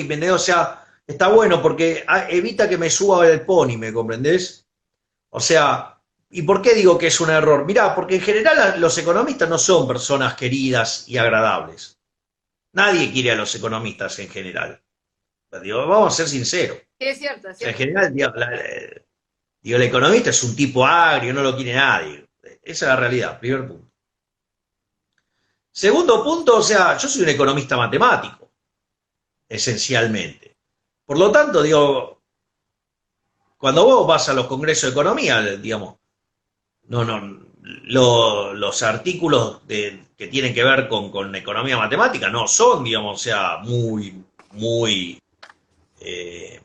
¿me entendés? O sea, está bueno porque evita que me suba el pony, ¿me comprendés? O sea, ¿y por qué digo que es un error? Mirá, porque en general los economistas no son personas queridas y agradables. Nadie quiere a los economistas en general. Digo, vamos a ser sinceros. Sí, es cierto, es O sea, en cierto. general, digo, el economista es un tipo agrio, no lo quiere nadie. Esa es la realidad, primer punto. Segundo punto, o sea, yo soy un economista matemático, esencialmente. Por lo tanto, digo, cuando vos vas a los congresos de economía, digamos, los artículos que tienen que ver con economía matemática no son, digamos, o sea, muy eh,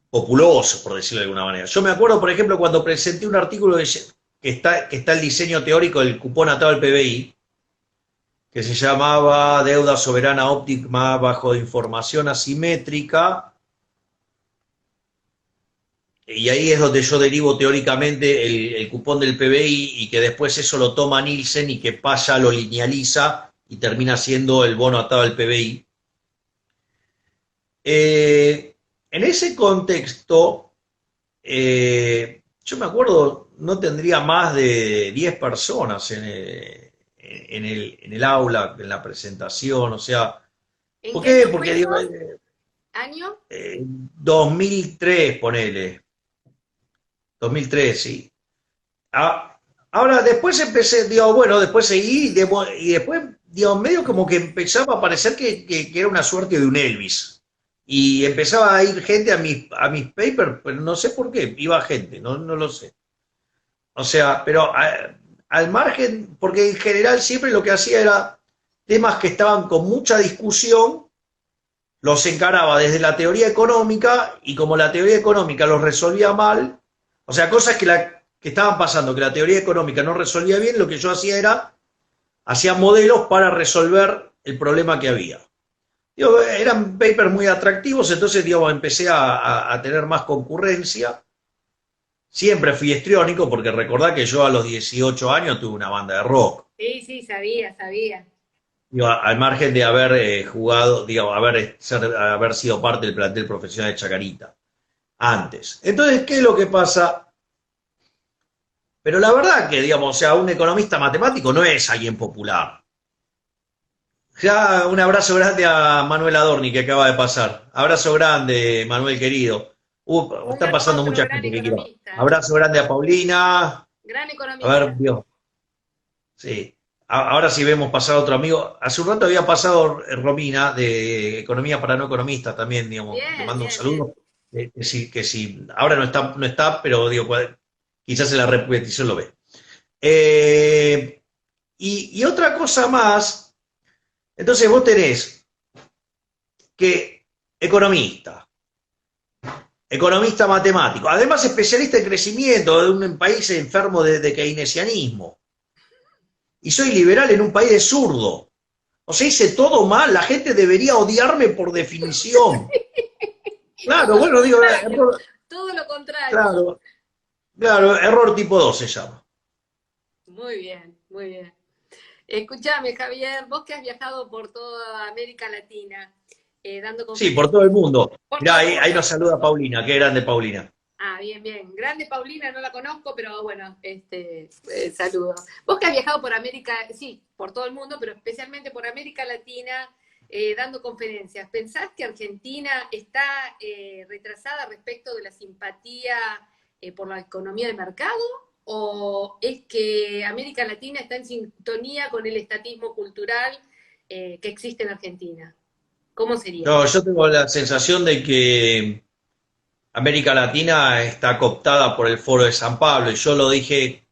populosos, por decirlo de alguna manera. Yo me acuerdo, por ejemplo, cuando presenté un artículo que está el diseño teórico del cupón atado al PBI, que se llamaba Deuda Soberana Óptima bajo información asimétrica, y ahí es donde yo derivo teóricamente el cupón del PBI y que después eso lo toma Nielsen y que pasa, lo linealiza y termina siendo el bono atado al PBI. En ese contexto, yo me acuerdo, no tendría más de 10 personas en el aula, en la presentación, o sea, ¿En ¿por qué qué? año fue Porque digo, eso? ¿Año? 2003, ponele, 2003, sí. Ahora, después empecé, digo, bueno, después seguí y después, digo, medio como que empezaba a parecer que era una suerte de un Elvis. y empezaba a ir gente a mis papers, pero no sé por qué, iba gente, no lo sé. O sea, pero al margen, porque en general siempre lo que hacía era temas que estaban con mucha discusión, los encaraba desde la teoría económica y como la teoría económica los resolvía mal, o sea, cosas que estaban pasando, que la teoría económica no resolvía bien, lo que yo hacía modelos para resolver el problema que había. Digo, eran papers muy atractivos, entonces digo, empecé a tener más concurrencia. Siempre fui histriónico, porque recordá que yo a los 18 años tuve una banda de rock. Sí, sí, sabía, sabía. Digo, al margen de haber jugado, digo, haber sido parte del plantel profesional de Chacarita antes. Entonces, ¿qué es lo que pasa? Pero la verdad que, digamos, o sea, un economista matemático no es alguien popular. Ya un abrazo grande a Manuel Adorni que acaba de pasar. Abrazo grande, Manuel querido. Están pasando Otro mucha gran gente que quiero. economista, Abrazo grande a Paulina. gran A ver, economista. Dios. Sí. Ahora sí vemos pasar otro amigo. Hace un rato había pasado Romina, de Economía para No Economistas también, digamos. Le Bien, mando un bien, bien. saludo. Que sí, ahora no está, pero digo, quizás en la repetición lo ve. Eh, y otra cosa más, entonces vos tenés que economista matemático, además especialista en crecimiento de un país enfermo de keynesianismo. Y soy liberal en un país de zurdo. O sea, hice todo mal, la gente debería odiarme por definición. Claro, Todo lo bueno, digo, contrario, error, todo lo contrario. claro, claro, error tipo 2 se llama. Muy bien, muy bien. Escúchame, Javier, vos que has viajado por toda América Latina, dando Sí, por todo conferencias, el mundo. por Mirá, todo el ahí mundo. nos saluda Paulina, qué grande Paulina. Ah, bien, bien. Grande Paulina, no la conozco, pero bueno, saludo. Vos que has viajado por América, sí, por todo el mundo, pero especialmente por América Latina, dando conferencias, ¿pensás que Argentina está retrasada respecto de la simpatía por la economía de mercado? ¿O es que América Latina está en sintonía con el estatismo cultural que existe en Argentina? ¿Cómo sería? No, yo tengo la sensación de que América Latina está cooptada por el Foro de San Pablo, y yo lo dije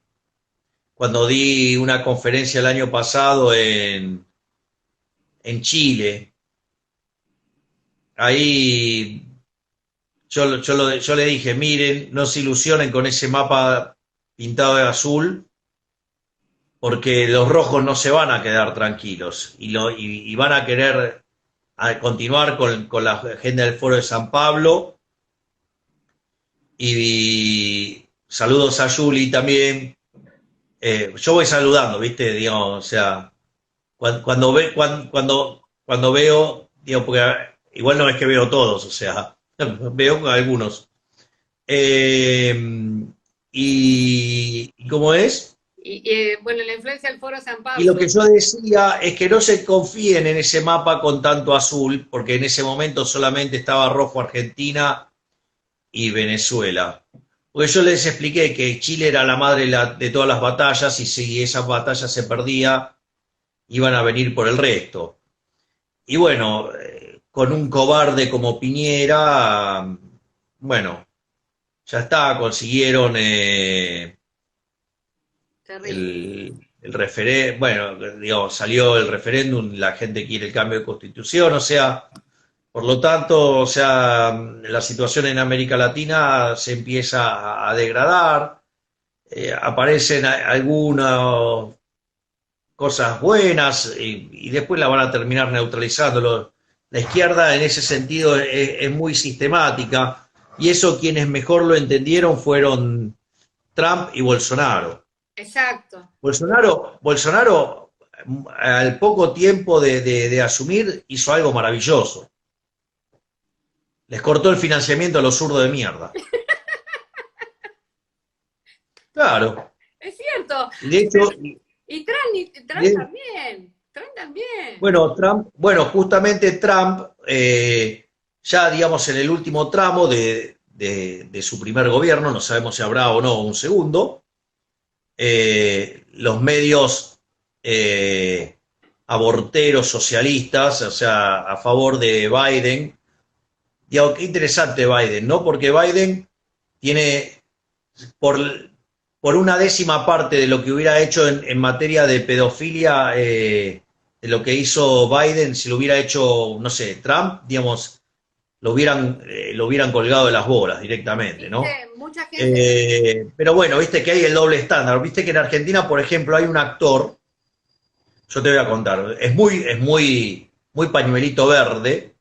cuando di una conferencia el año pasado en Chile. Ahí yo le dije, miren, no se ilusionen con ese mapa pintado de azul, porque los rojos no se van a quedar tranquilos y van a querer continuar con la agenda del Foro de San Pablo. Y saludos a Juli también. Yo voy saludando, ¿viste? Digamos, o sea, cuando veo, digo, porque igual no es que veo todos, o sea, veo algunos. Eh, y cómo es, Bueno, la influencia del Foro San y lo Pablo. que yo decía es que no se confíen en ese mapa con tanto azul, porque en ese momento solamente estaba rojo Argentina y Venezuela. Porque yo les expliqué que Chile era la madre de todas las batallas, y si esas batallas se perdía, iban a venir por el resto. Y bueno, con un cobarde como Piñera, bueno, ya está, consiguieron Terrible. el referéndum, bueno, digamos, salió el referéndum, la gente quiere el cambio de constitución, o sea, por lo tanto, o sea, la situación en América Latina se empieza a degradar, aparecen algunas cosas buenas, y después la van a terminar neutralizando. La izquierda en ese sentido es muy sistemática, y eso quienes mejor lo entendieron fueron Trump y Bolsonaro. Exacto. Bolsonaro, al poco tiempo de asumir, hizo algo maravilloso. Les cortó el financiamiento a los zurdos de mierda. Claro. Es cierto. Y de hecho, Y Trump de- también. Trump también. bueno, justamente Trump, ya digamos en el último tramo de su primer gobierno, no sabemos si habrá o no un segundo, los medios aborteros socialistas, o sea, a favor de Biden, Digo, qué interesante Biden, ¿no? Porque Biden tiene, por, por una décima parte de lo que hubiera hecho en materia de pedofilia, de lo que hizo Biden, si lo hubiera hecho, no sé, Trump, digamos, lo hubieran colgado de las bolas directamente, ¿no? Viste, mucha gente. Pero bueno, viste que hay el doble estándar. Viste que en Argentina, por ejemplo, hay un actor, yo te voy a contar, muy muy pañuelito verde,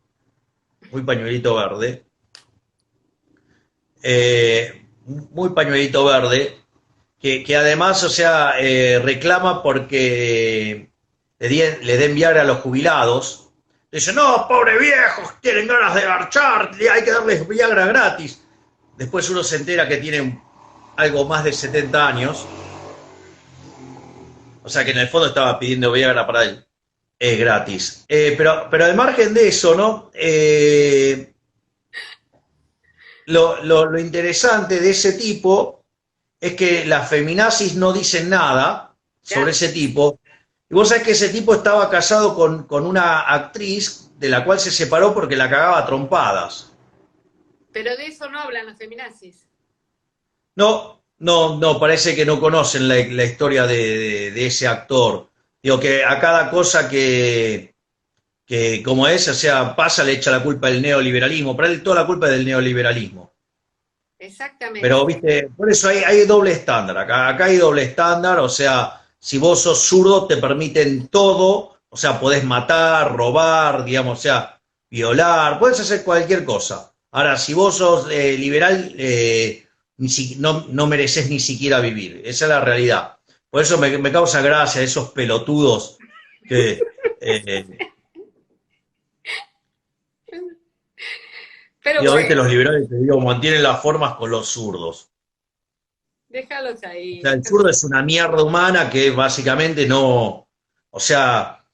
muy pañuelito verde, que además, o sea, reclama porque le den Viagra a los jubilados. Dice, no, pobres viejos, tienen ganas de garchar, hay que darles Viagra gratis. Después uno se entera que tienen algo más de 70 años, o sea que en el fondo estaba pidiendo Viagra para él. Es gratis. Pero al margen de eso, ¿no? Lo interesante de ese tipo es que las feminazis no dicen nada sobre ese tipo. Y vos sabés que ese tipo estaba casado con una actriz de la cual se separó porque la cagaba a trompadas. Pero de eso no hablan las feminazis. No, parece que no conocen la historia de ese actor. Digo que a cada cosa que como es, o sea, pasa, le echa la culpa del neoliberalismo. Para él toda la culpa es del neoliberalismo. Exactamente. Pero, viste, por eso hay doble estándar. Acá hay doble estándar, o sea, si vos sos zurdo te permiten todo, o sea, podés matar, robar, digamos, o sea, violar, podés hacer cualquier cosa. Ahora, si vos sos liberal, no mereces ni siquiera vivir. Esa es la realidad. Por eso me causa gracia esos pelotudos que... Pero digo, viste, bueno, los liberales, te digo, mantienen las formas con los zurdos. déjalos O ahí. sea, el zurdo es una mierda humana que básicamente no... O sea,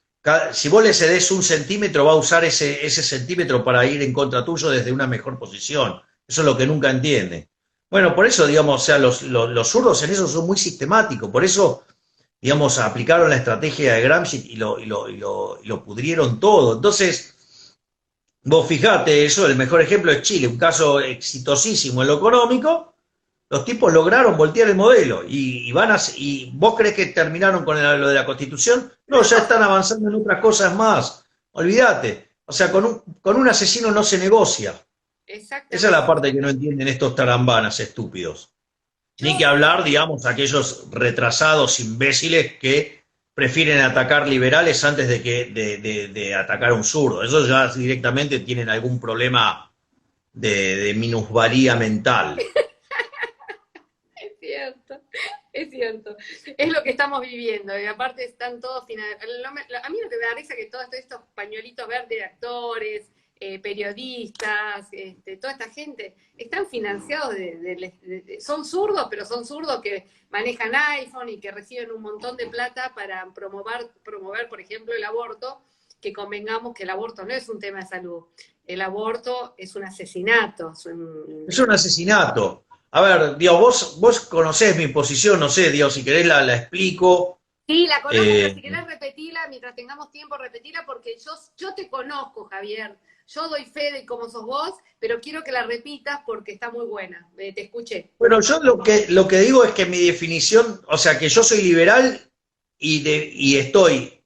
si vos le cedés un centímetro, va a usar ese centímetro para ir en contra tuyo desde una mejor posición. Eso es lo que nunca entiende. Bueno, por eso, digamos, o sea, los zurdos en eso son muy sistemáticos. Por eso, digamos, aplicaron la estrategia de Gramsci y lo pudrieron todo. Entonces, vos fijate eso, el mejor ejemplo es Chile, un caso exitosísimo en lo económico. Los tipos lograron voltear el modelo y vos crees que terminaron con lo de la Constitución. No, ya están avanzando en otras cosas más. Olvídate. O sea, con un asesino no se negocia. Esa es la Exactamente. parte que no entienden estos tarambanas estúpidos. Ni Yo, que hablar, digamos, aquellos retrasados imbéciles que prefieren atacar liberales antes de atacar a un zurdo. Esos ya directamente tienen algún problema de minusvalía mental. es cierto, es cierto. Es lo que estamos viviendo. Y aparte están todos... A mí lo que me da risa es que todos estos pañuelitos verdes de actores, periodistas, toda esta gente, están financiados son zurdos, pero son zurdos que manejan iPhone y que reciben un montón de plata para promover, por ejemplo, el aborto, que convengamos que el aborto no es un tema de salud, el aborto es un asesinato. Es un asesinato. A ver, Dios, vos conocés mi posición, no sé, Dios, si querés la explico. Sí, la conozco, pero si querés repetirla, mientras tengamos tiempo, repetirla, porque yo te conozco, Javier. Yo doy fe de cómo sos vos, pero quiero que la repitas porque está muy buena. Te escuché. Bueno, yo lo que digo es que mi definición, o sea, que yo soy liberal y estoy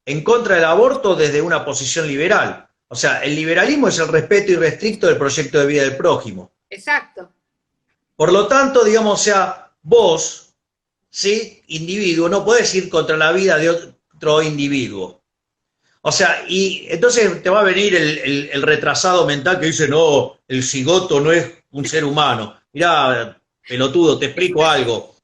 en contra del aborto desde una posición liberal. O sea, el liberalismo es el respeto irrestricto del proyecto de vida del prójimo. Exacto. Por lo tanto, digamos, o sea, vos, ¿sí? Individuo, no podés ir contra la vida de otro individuo. O sea, y entonces te va a venir el retrasado mental que dice, no, el cigoto no es un ser humano. Mirá, pelotudo, te explico algo.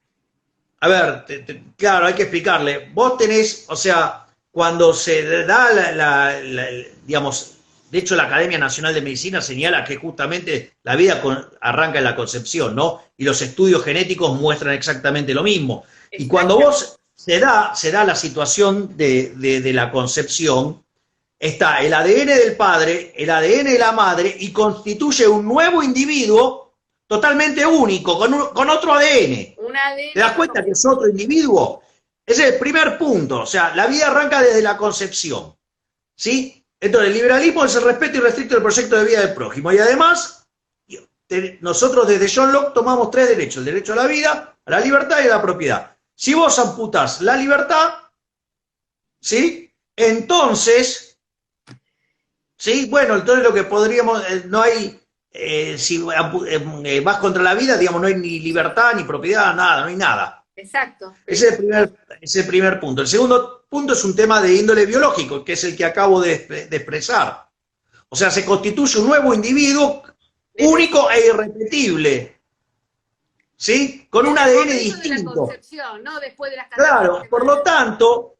A ver, claro, hay que explicarle. Vos tenés, o sea, cuando se da digamos, de hecho la Academia Nacional de Medicina señala que justamente la vida arranca en la concepción, ¿no? Y los estudios genéticos muestran exactamente lo mismo. Y cuando vos se da la situación de la concepción, está el ADN del padre, el ADN de la madre, y constituye un nuevo individuo totalmente único, con otro ADN. Un ADN. ¿Te das cuenta que es otro individuo? Ese es el primer punto. O sea, la vida arranca desde la concepción. ¿Sí? Entonces, el liberalismo es el respeto irrestricto del proyecto de vida del prójimo. Y además, nosotros desde John Locke tomamos 3 derechos: el derecho a la vida, a la libertad y a la propiedad. Si vos amputás la libertad, ¿sí? Entonces, ¿sí? Bueno, entonces lo que podríamos, no hay, si vas contra la vida, digamos, no hay ni libertad, ni propiedad, nada, no hay nada. Exacto. Ese es el primer punto. El segundo punto es un tema de índole biológico, que es el que acabo de expresar. O sea, se constituye un nuevo individuo único e irrepetible, ¿sí? Con un ADN distinto. De la concepción, ¿no? Después de las claro, por lo tanto,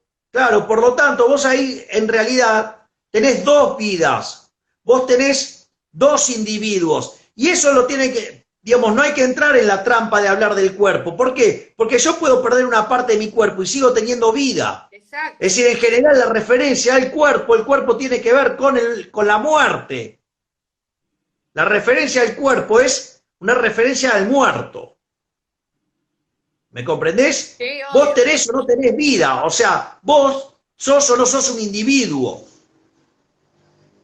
vos ahí en realidad tenés 2 vidas, vos tenés 2 individuos, y eso lo tiene que, digamos, no hay que entrar en la trampa de hablar del cuerpo. ¿Por qué? Porque yo puedo perder una parte de mi cuerpo y sigo teniendo vida. Exacto. Es decir, en general la referencia al cuerpo, el cuerpo tiene que ver con la muerte. La referencia al cuerpo es una referencia al muerto. ¿Me comprendés? Sí, vos tenés o no tenés vida, o sea, vos sos o no sos un individuo.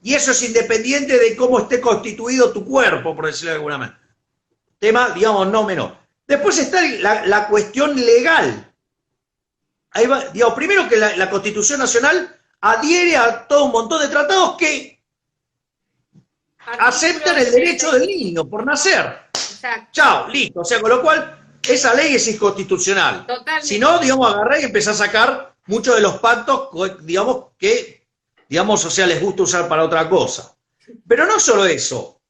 Y eso es independiente de cómo esté constituido tu cuerpo, por decirlo de alguna manera. Tema, digamos, no menor. Después está la cuestión legal. Ahí va, digamos, primero que la Constitución Nacional adhiere a todo un montón de tratados que aceptan el derecho del niño por nacer. Exacto. Chao, listo. O sea, con lo cual, esa ley es inconstitucional. Totalmente. Si no, digamos, agarrá y empezá a sacar muchos de los pactos, digamos, que, digamos, o sea, les gusta usar para otra cosa. Pero no solo eso.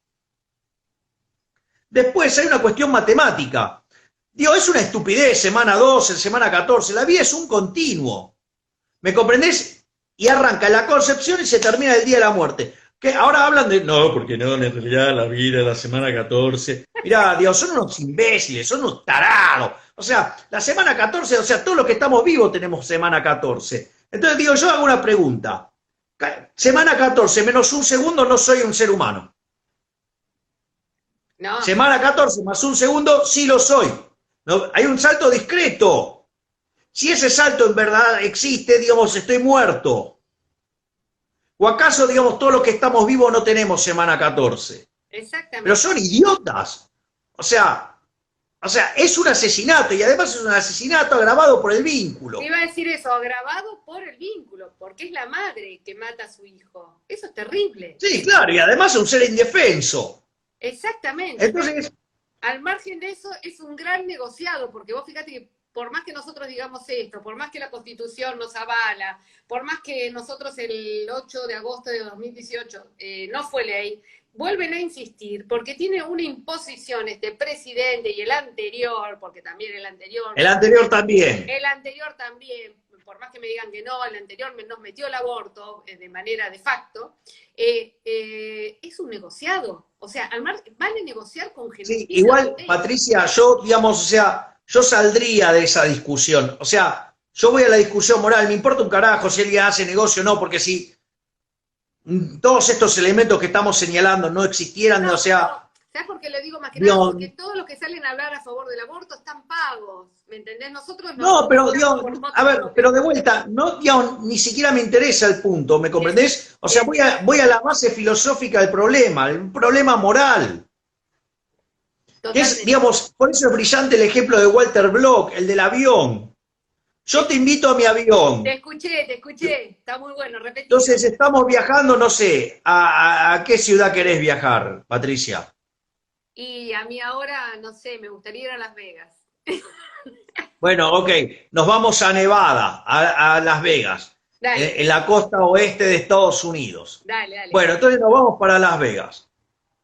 Después hay una cuestión matemática. Digo, es una estupidez, semana 12, semana 14. La vida es un continuo. ¿Me comprendés? Y arranca la concepción y se termina el día de la muerte. Que ahora hablan de, no, porque no, en realidad la vida, la semana 14. Mirá, Dios, son unos imbéciles, son unos tarados. O sea, la semana 14, o sea, todos los que estamos vivos tenemos semana 14. Entonces, digo, yo hago una pregunta. Semana 14 menos un segundo, no soy un ser humano. No. Semana 14 más un segundo, sí lo soy. No, hay un salto discreto. Si ese salto en verdad existe, digamos, estoy muerto. ¿O acaso, digamos, todos los que estamos vivos no tenemos semana 14? Exactamente. Pero son idiotas. O sea, es un asesinato, y además es un asesinato agravado por el vínculo. Te iba a decir eso, agravado por el vínculo, porque es la madre que mata a su hijo. Eso es terrible. Sí, claro, y además es un ser indefenso. Exactamente. Entonces, al margen de eso, es un gran negociado, porque vos fíjate que por más que nosotros digamos esto, por más que la Constitución nos avala, por más que nosotros el 8 de agosto de 2018 no fue ley, vuelven a insistir, porque tiene una imposición este presidente y el anterior, porque también el anterior... El anterior también. El anterior también, por más que me digan que no, el anterior nos metió el aborto de manera de facto, es un negociado. O sea, van a negociar con gente. Sí, igual, Patricia, yo, digamos, o sea, yo saldría de esa discusión. O sea, yo voy a la discusión moral, me importa un carajo si alguien hace negocio o no, porque si todos estos elementos que estamos señalando no existieran, no, o sea... ¿Sabes por qué lo digo más que nada? Porque todos los que salen a hablar a favor del aborto están pagos, ¿me entendés? Nosotros no, pero, digamos, a ver, pero de vuelta, no, digamos, ni siquiera me interesa el punto, ¿me comprendés? O sea, voy a la base filosófica del problema, el problema moral. Que es, digamos, por eso es brillante el ejemplo de Walter Block, el del avión. Yo te invito a mi avión. Te escuché, está muy bueno, repetí. Entonces estamos viajando, no sé, ¿a qué ciudad querés viajar, Patricia? Y a mí ahora, no sé, me gustaría ir a Las Vegas. Bueno, ok, nos vamos a Nevada, a Las Vegas, en la costa oeste de Estados Unidos. Dale. Bueno, entonces nos vamos para Las Vegas.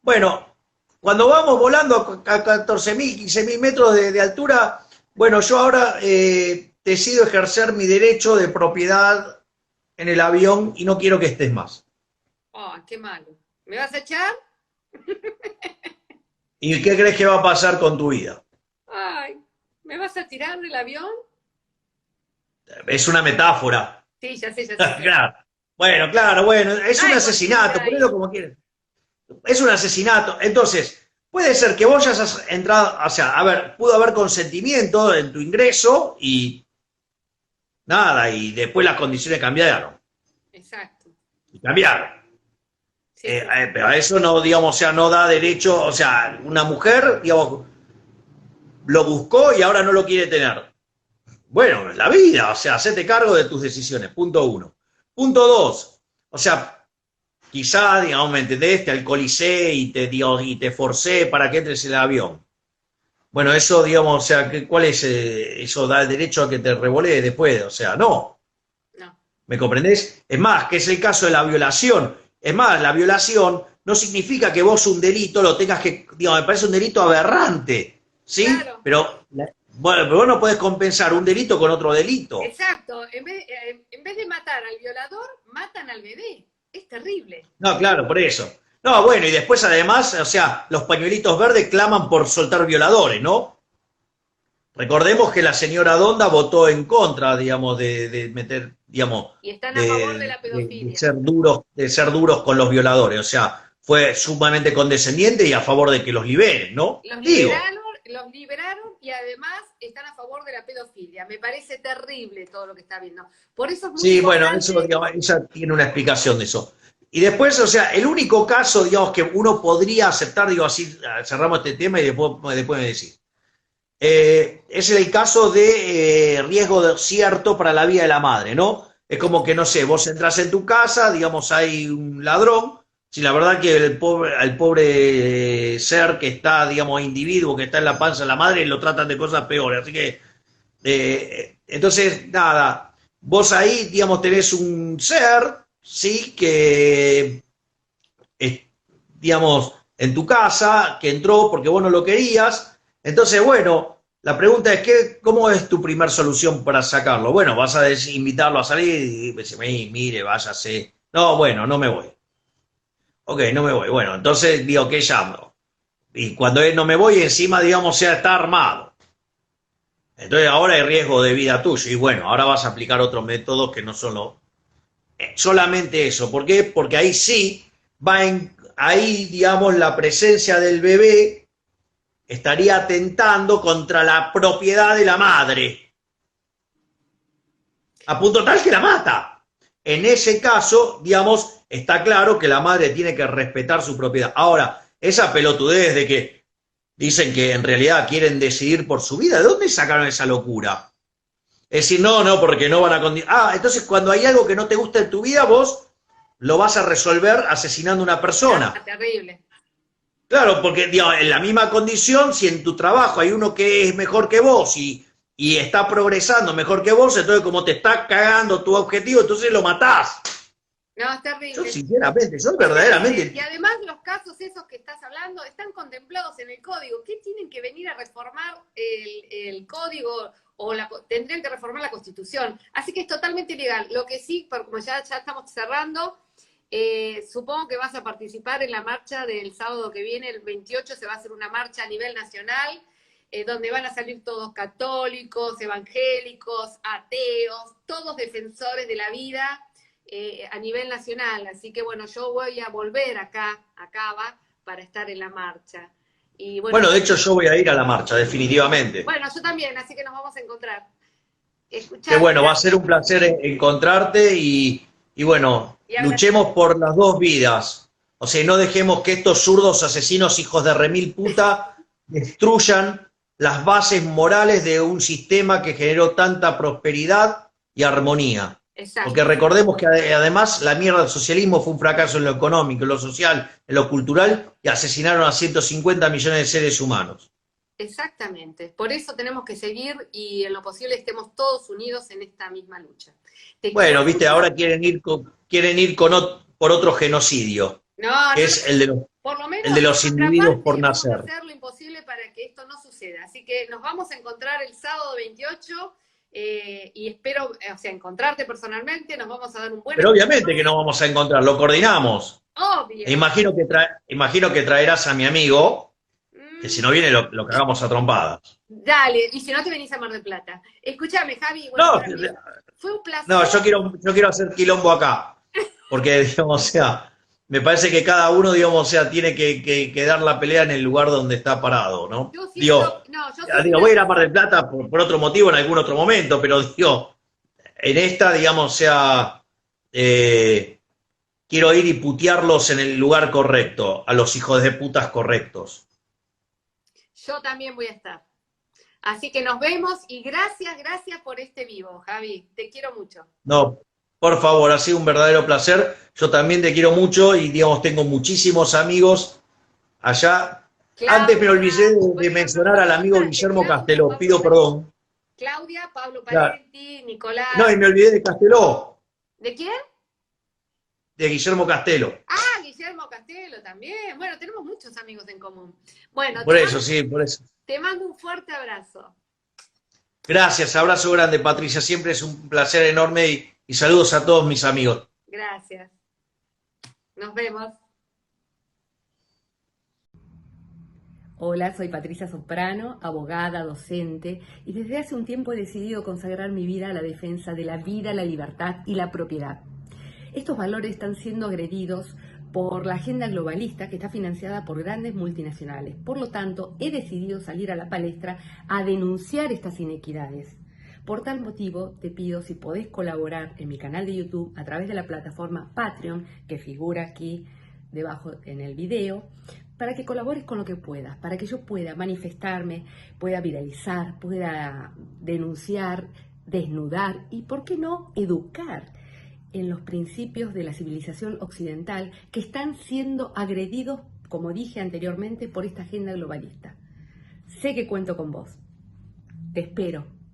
Bueno, cuando vamos volando a 14.000, 15.000 metros de altura, bueno, yo ahora decido ejercer mi derecho de propiedad en el avión y no quiero que estés más. Oh, qué malo. ¿Me vas a echar? ¿Y qué crees que va a pasar con tu vida? Ay, ¿me vas a tirar del avión? Es una metáfora. Sí, ya sé. Claro. Bueno, es un asesinato, ponelo como quieras. Es un asesinato. Entonces, puede ser que vos ya hayas entrado, o sea, a ver, pudo haber consentimiento en tu ingreso y nada, y después las condiciones cambiaron. Exacto. cambiar. Sí, sí. Pero a eso no, digamos, o sea, no da derecho, o sea, una mujer, digamos, lo buscó y ahora no lo quiere tener. Bueno, la vida, o sea, hacete cargo de tus decisiones, punto uno. Punto dos, o sea, quizá, digamos, ¿me entendés? Te alcoholicé y te forcé para que entres en el avión. Bueno, eso, digamos, o sea, ¿cuál es? Eso da el derecho a que te revolee después, o sea, no. No. ¿Me comprendés? Es más, que es el caso de la violación. Es más, la violación no significa que vos un delito lo tengas que, digamos, me parece un delito aberrante, ¿sí? Claro, Pero, bueno, pero vos no podés compensar un delito con otro delito. exacto. En vez de matar al violador, matan al bebé. Es terrible. No, claro, por eso. No, bueno, y después además, o sea, los pañuelitos verdes claman por soltar violadores, ¿no? Recordemos que la señora Donda votó en contra, digamos, de meter, digamos, Y están a favor de la de pedofilia. ser duros con los violadores. O sea, fue sumamente condescendiente y a favor de que los liberen, ¿no? Digo. Los liberaron y además están a favor de la pedofilia. Me parece terrible todo lo que está viendo. Por eso es muy Sí, bueno, eso, importante. digamos, ella tiene una explicación de eso. Y después, o sea, el único caso, digamos, que uno podría aceptar, digo, así cerramos este tema y después me decís. Es el caso de riesgo cierto para la vida de la madre, ¿no? Es como que, no sé, vos entras en tu casa, digamos, hay un ladrón, si la verdad que al pobre ser que está, digamos, individuo que está en la panza de la madre, lo tratan de cosas peores. Así que, entonces, nada, vos ahí, digamos, tenés un ser, ¿sí? Que, digamos, en tu casa, que entró porque vos no lo querías. Entonces, bueno, la pregunta es, ¿cómo es tu primer solución para sacarlo? Bueno, vas a invitarlo a salir y decir, mire, váyase. No, bueno, no me voy. Ok, no me voy. Bueno, entonces digo, ¿qué llamo? Y cuando él no me voy, encima, digamos, ya está armado. Entonces ahora hay riesgo de vida tuyo. Y bueno, ahora vas a aplicar otros métodos que no son solamente eso. ¿Por qué? Porque ahí sí ahí, digamos, la presencia del bebé estaría atentando contra la propiedad de la madre, a punto tal que la mata. En ese caso, digamos, está claro que la madre tiene que respetar su propiedad. Ahora, esa pelotudez de que dicen que en realidad quieren decidir por su vida, ¿de dónde sacaron esa locura? Es decir, no, porque no van a... entonces cuando hay algo que no te gusta en tu vida, vos lo vas a resolver asesinando a una persona. Ah, terrible. Claro, porque digamos, en la misma condición, si en tu trabajo hay uno que es mejor que vos y está progresando mejor que vos, entonces como te está cagando tu objetivo, entonces lo matás. No, es Yo terrible. sinceramente, yo Y verdaderamente... además los casos esos que estás hablando están contemplados en el código. ¿Qué tienen que venir a reformar el código o tendrían que reformar la Constitución? Así que es totalmente ilegal. Lo que sí, como ya estamos cerrando, supongo que vas a participar en la marcha del sábado que viene, el 28, se va a hacer una marcha a nivel nacional, donde van a salir todos católicos, evangélicos, ateos, todos defensores de la vida, a nivel nacional. Así que bueno, yo voy a volver a Cava para estar en la marcha. Y bueno, de hecho yo voy a ir a la marcha, definitivamente. Bueno, yo también, así que nos vamos a encontrar. Que bueno, va a ser un placer encontrarte y bueno, luchemos por las dos vidas. O sea, no dejemos que estos zurdos asesinos hijos de remil puta destruyan las bases morales de un sistema que generó tanta prosperidad y armonía. Exacto. Porque recordemos que además la mierda del socialismo fue un fracaso en lo económico, en lo social, en lo cultural, y asesinaron a 150 millones de seres humanos. Exactamente. Por eso tenemos que seguir y en lo posible estemos todos unidos en esta misma lucha. Bueno, viste, ahora quieren ir por otro genocidio, que es el de los, por lo menos, el de los individuos por nacer. Vamos a hacer lo imposible para que esto no suceda. Así que nos vamos a encontrar el sábado 28 y espero, o sea, encontrarte personalmente, nos vamos a dar un buen... Pero obviamente que nos vamos a encontrar, lo coordinamos. Obvio. E imagino que traerás a mi amigo, que si no viene lo cagamos a trompadas. Dale, y si no te venís a Mar del Plata. Escúchame, Javi, bueno, fue un placer. No, yo quiero hacer quilombo acá, porque, digamos, o sea, me parece que cada uno, digamos, o sea, tiene que dar la pelea en el lugar donde está parado, ¿no? Digo, voy a ir a Mar del Plata por otro motivo en algún otro momento, pero digo, en esta, digamos, o sea, quiero ir y putearlos en el lugar correcto, a los hijos de putas correctos. Yo también voy a estar. Así que nos vemos y gracias por este vivo, Javi. Te quiero mucho. No, por favor, ha sido un verdadero placer. Yo también te quiero mucho y, digamos, tengo muchísimos amigos allá. Claudia, Antes me olvidé de ejemplo, mencionar al amigo Guillermo Claudia, Casteló, pido perdón. Claudia, Pablo Claro. Parenti, Nicolás. No, y me olvidé de Casteló, ¿De quién? de Guillermo Castelo. Ah, Guillermo Castelo también. Bueno, tenemos muchos amigos en común. Bueno, Por eso, sí, por eso. te mando un fuerte abrazo. Gracias, abrazo grande, Patricia. Siempre es un placer enorme y saludos a todos mis amigos. Gracias. Nos vemos. Hola, soy Patricia Soprano, abogada, docente, y desde hace un tiempo he decidido consagrar mi vida a la defensa de la vida, la libertad y la propiedad. Estos valores están siendo agredidos por la agenda globalista que está financiada por grandes multinacionales. Por lo tanto, he decidido salir a la palestra a denunciar estas inequidades. Por tal motivo, te pido si podés colaborar en mi canal de YouTube a través de la plataforma Patreon, que figura aquí debajo en el video, para que colabores con lo que puedas, para que yo pueda manifestarme, pueda viralizar, pueda denunciar, desnudar y, ¿por qué no?, educar en los principios de la civilización occidental que están siendo agredidos, como dije anteriormente, por esta agenda globalista. Sé que cuento con vos. Te espero.